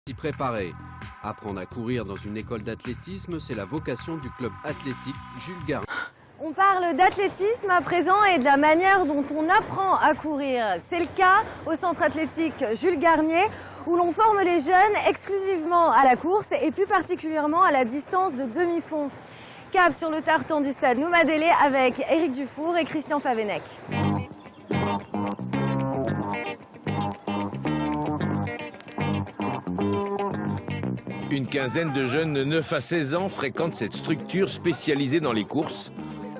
S'y préparer. Apprendre à courir dans une école d'athlétisme, c'est la vocation du club athlétique Jules Garnier. On parle d'athlétisme à présent et de la manière dont on apprend à courir. C'est le cas au centre athlétique Jules Garnier où l'on forme les jeunes exclusivement à la course et plus particulièrement à la distance de demi-fond. Cap sur le tartan du stade Noumadélé avec Éric Dufour et Christian Favenec. Une quinzaine de jeunes de 9 à 16 ans fréquentent cette structure spécialisée dans les courses.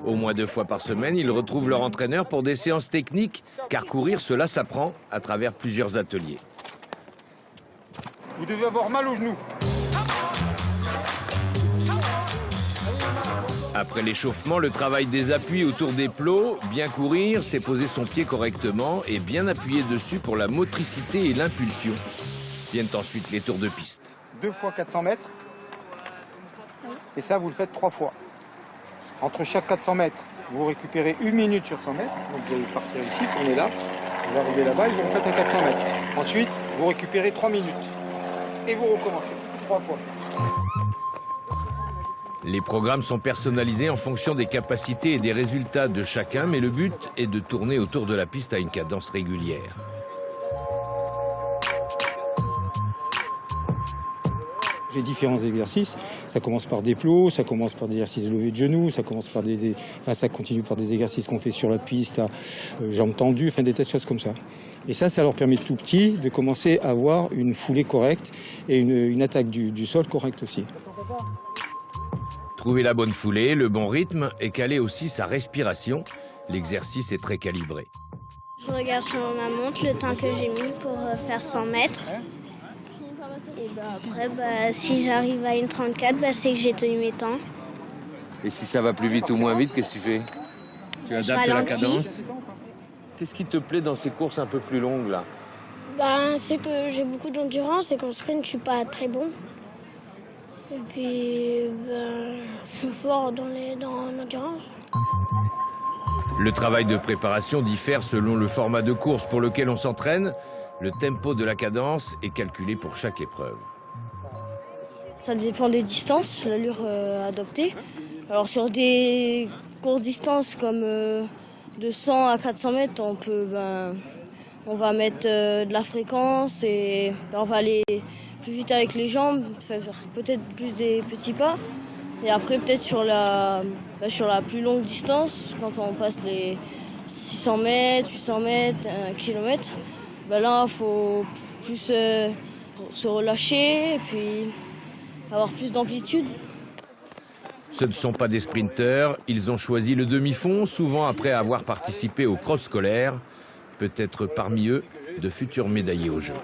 Au moins 2 fois par semaine, ils retrouvent leur entraîneur pour des séances techniques, car courir, cela s'apprend à travers plusieurs ateliers. Vous devez avoir mal aux genoux. Après l'échauffement, le travail des appuis autour des plots, bien courir, c'est poser son pied correctement et bien appuyer dessus pour la motricité et l'impulsion. Viennent ensuite les tours de piste. 2 fois 400 mètres. Et ça, vous le faites 3 fois. Entre chaque 400 mètres, vous récupérez 1 minute sur 100 mètres. Donc vous allez partir ici, on est là. Vous arrivez là-bas et vous refaites un 400 mètres. Ensuite, vous récupérez 3 minutes. Et vous recommencez 3 fois. Les programmes sont personnalisés en fonction des capacités et des résultats de chacun, mais le but est de tourner autour de la piste à une cadence régulière. J'ai différents exercices. Ça commence par des plots, ça commence par des exercices de levée de genoux, ça continue par des exercices qu'on fait sur la piste, à jambes tendues, des tas de choses comme ça. Et ça leur permet tout petit de commencer à avoir une foulée correcte et une attaque du sol correcte aussi. Trouver la bonne foulée, le bon rythme et caler aussi sa respiration, l'exercice est très calibré. Je regarde sur ma montre le temps que j'ai mis pour faire 100 mètres. Et après, si j'arrive à une 34, c'est que j'ai tenu mes temps. Et si ça va plus vite ou moins vite, qu'est-ce que tu fais? Tu adaptes la cadence? Qu'est-ce qui te plaît dans ces courses un peu plus longues là? C'est que j'ai beaucoup d'endurance et qu'en sprint, je suis pas très bon. Et puis, je suis fort dans l'endurance. Le travail de préparation diffère selon le format de course pour lequel on s'entraîne. Le tempo de la cadence est calculé pour chaque épreuve. Ça dépend des distances, l'allure adoptée. Alors sur des courtes distances comme de 100 à 400 mètres, on va mettre de la fréquence et on va aller plus vite avec les jambes, faire peut-être plus des petits pas. Et après peut-être sur la plus longue distance, quand on passe les 600 mètres, 800 mètres, 1 km, là il faut plus se relâcher et puis avoir plus d'amplitude. Ce ne sont pas des sprinteurs, ils ont choisi le demi-fond, souvent après avoir participé au cross scolaire, peut-être parmi eux de futurs médaillés aux Jeux.